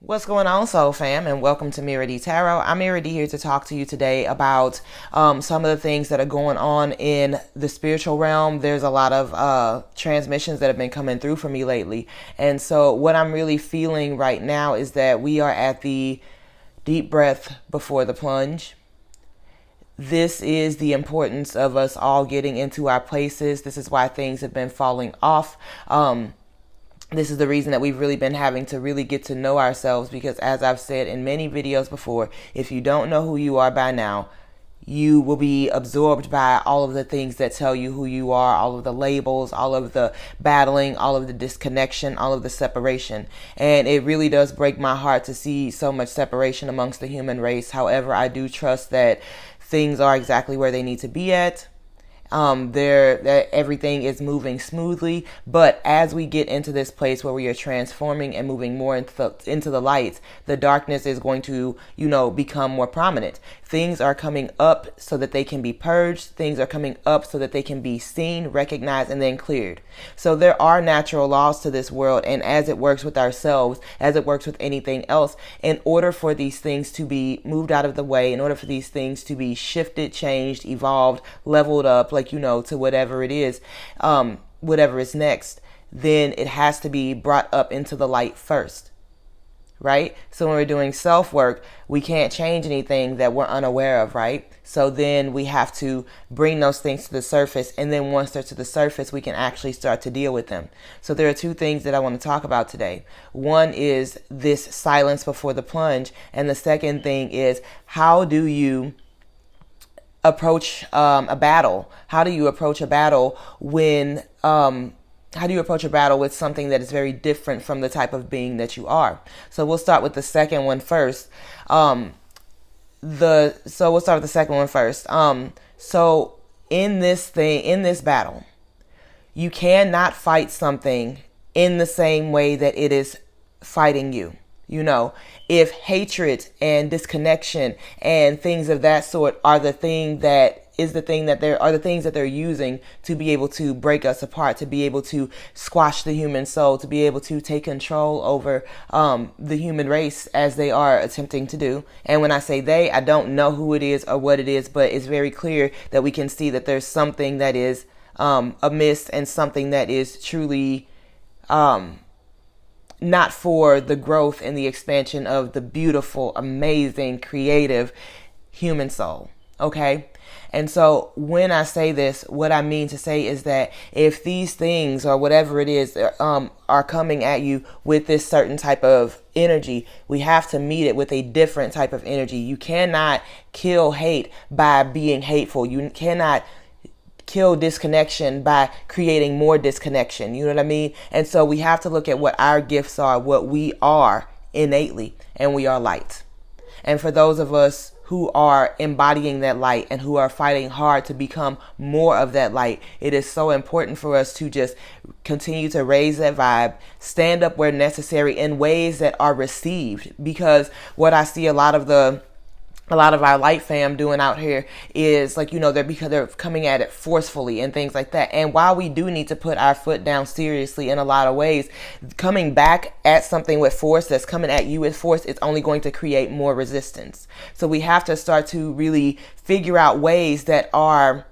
What's going on, Soul Fam, and welcome to Mira D Tarot. I'm Mira D here to talk to you today about some of the things that are going on in the spiritual realm. There's a lot of transmissions that have been coming through for me lately. And so what I'm really feeling right now is that we are at the deep breath before the plunge. This is the importance of us all getting into our places. This is why things have been falling off. This is the reason that we've really been having to really get to know ourselves, because as I've said in many videos before, if you don't know who you are by now, you will be absorbed by all of the things that tell you who you are, all of the labels, all of the battling, all of the disconnection, all of the separation. And it really does break my heart to see so much separation amongst the human race. However, I do trust that things are exactly where they need to be at. Everything is moving smoothly, but as we get into this place where we are transforming and moving more into the light, the darkness is going to, become more prominent. Things are coming up so that they can be purged. Things are coming up so that they can be seen, recognized, and then cleared. So there are natural laws to this world, and as it works with ourselves, as it works with anything else, in order for these things to be moved out of the way, in order for these things to be shifted, changed, evolved, leveled up, to whatever it is, whatever is next, then it has to be brought up into the light first, right? So when we're doing self-work, we can't change anything that we're unaware of, right? So then we have to bring those things to the surface, and then once they're to the surface, we can actually start to deal with them. So there are two things that I want to talk about today. One is this silence before the plunge, and the second thing is, how do you approach a battle? How do you approach a battle when how do you approach a battle with something that is very different from the type of being that you are? So we'll start with the second one first. So we'll start with the second one first. So in this battle, you cannot fight something in the same way that it is fighting you. If hatred and disconnection and things of that sort are the things that they're using to be able to break us apart, to be able to squash the human soul, to be able to take control over the human race, as they are attempting to do. And when I say they, I don't know who it is or what it is, but it's very clear that we can see that there's something that is amiss, and something that is truly not for the growth and the expansion of the beautiful, amazing, creative human soul. Okay? And so when I say this, what I mean to say is that if these things or whatever it is are coming at you with this certain type of energy, we have to meet it with a different type of energy. You cannot kill hate by being hateful. You cannot kill disconnection by creating more disconnection. You know what I mean? And so we have to look at what our gifts are, what we are innately, and we are light. And for those of us who are embodying that light and who are fighting hard to become more of that light, it is so important for us to just continue to raise that vibe, stand up where necessary in ways that are received. Because what I see a lot of our light fam doing out here is they're coming at it forcefully and things like that. And while we do need to put our foot down seriously in a lot of ways, coming back at something with force, that's coming at you with force, it's only going to create more resistance. So we have to start to really figure out ways that are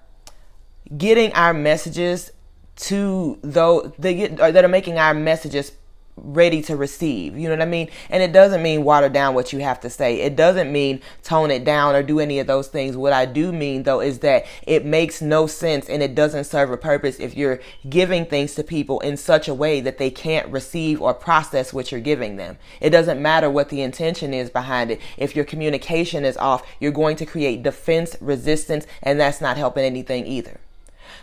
getting our messages to those that are making our messages ready to receive. You know what I mean? And it doesn't mean water down what you have to say. It doesn't mean tone it down or do any of those things. What I do mean, though, is that it makes no sense and it doesn't serve a purpose if you're giving things to people in such a way that they can't receive or process what you're giving them. It doesn't matter what the intention is behind it. If your communication is off, you're going to create defense, resistance, and that's not helping anything either.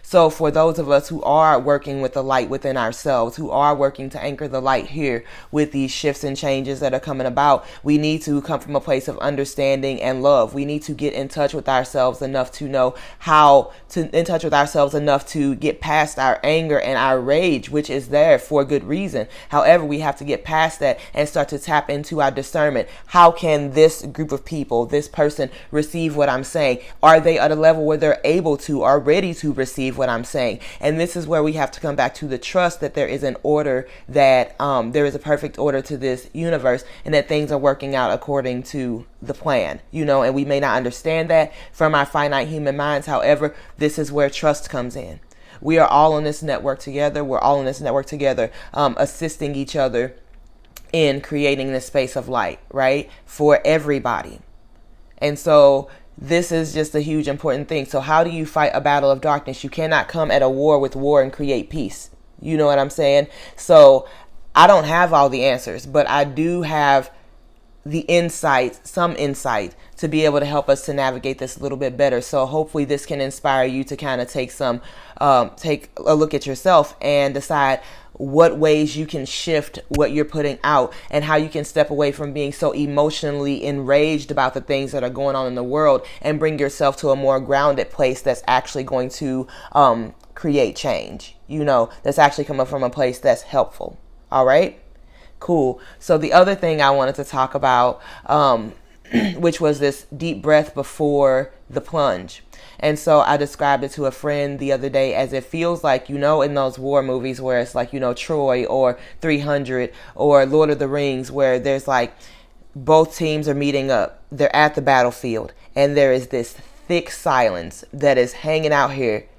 So for those of us who are working with the light within ourselves, who are working to anchor the light here with these shifts and changes that are coming about, we need to come from a place of understanding and love. We need to get in touch with ourselves enough to know enough to get past our anger and our rage, which is there for good reason. However, we have to get past that and start to tap into our discernment. How can this group of people, this person, receive what I'm saying? Are they at a level where they're able to, are ready to receive receive what I'm saying. And this is where we have to come back to the trust that there is an order, that there is a perfect order to this universe, and that things are working out according to the plan, and we may not understand that from our finite human minds. However, this is where trust comes in. We are all on this network together. We're all in this network together, assisting each other in creating this space of light, right? For everybody. And so this is just a huge important thing. So how do you fight a battle of darkness? You cannot come at a war with war and create peace. You know what I'm saying? So I don't have all the answers, but I do have the insight, some insight, to be able to help us to navigate this a little bit better. So hopefully this can inspire you to kind of take a look at yourself and decide what ways you can shift what you're putting out, and how you can step away from being so emotionally enraged about the things that are going on in the world, and bring yourself to a more grounded place that's actually going to create change, that's actually coming from a place that's helpful. All right? Cool. So the other thing I wanted to talk about, which was this deep breath before the plunge. And so I described it to a friend the other day as it feels like, in those war movies where it's like, Troy or 300 or Lord of the Rings, where there's like both teams are meeting up. They're at the battlefield, and there is this thick silence that is hanging out here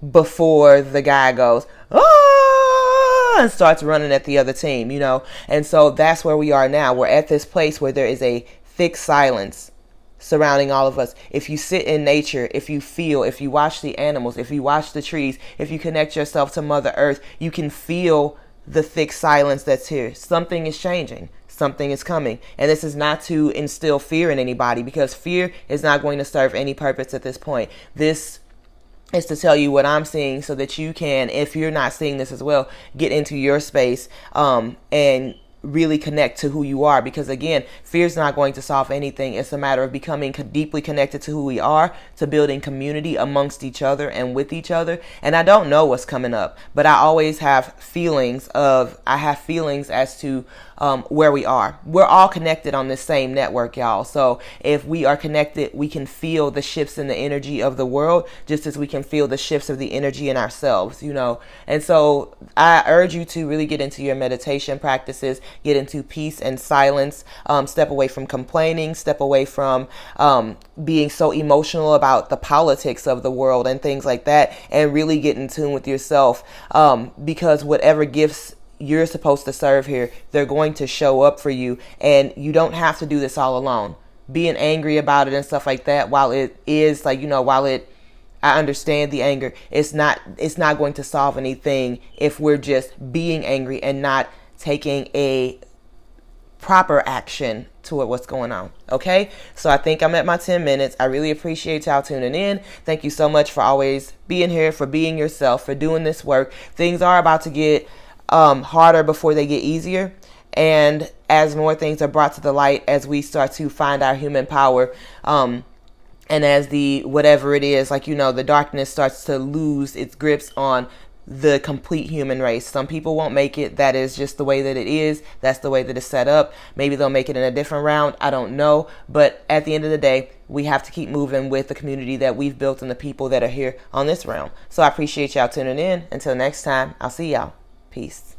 before the guy goes, "Ah!" and starts running at the other team, And so that's where we are now. We're at this place where there is a thick silence surrounding all of us. If you sit in nature, if you feel, if you watch the animals, if you watch the trees, if you connect yourself to Mother Earth, you can feel the thick silence that's here. Something is changing. Something is coming. And this is not to instill fear in anybody, because fear is not going to serve any purpose at this point. This is to tell you what I'm seeing, so that you can, if you're not seeing this as well, get into your space and really connect to who you are. Because again, fear is not going to solve anything. It's a matter of becoming deeply connected to who we are, to building community amongst each other and with each other. And I don't know what's coming up, but I always have feelings as to where we are. We're all connected on this same network, y'all. So if we are connected, we can feel the shifts in the energy of the world, just as we can feel the shifts of the energy in ourselves, And so I urge you to really get into your meditation practices, get into peace and silence, step away from complaining, step away from being so emotional about the politics of the world and things like that, and really get in tune with yourself, because whatever gifts you're supposed to serve here, they're going to show up for you, and you don't have to do this all alone. Being angry about it and stuff like that, while it is like, I understand the anger, it's not going to solve anything if we're just being angry and not taking a proper action toward what's going on. Okay, so I think I'm at my 10 minutes. I really appreciate y'all tuning in. Thank you so much for always being here, for being yourself, for doing this work. Things are about to get harder before they get easier, and as more things are brought to the light, as we start to find our human power, and as the whatever it is, the darkness starts to lose its grips on the complete human race. Some people won't make it. That is just the way that it is. That's the way that it's set up. Maybe they'll make it in a different round. I don't know. But at the end of the day, we have to keep moving with the community that we've built and the people that are here on this realm. So I appreciate y'all tuning in. Until next time, I'll see y'all. Peace.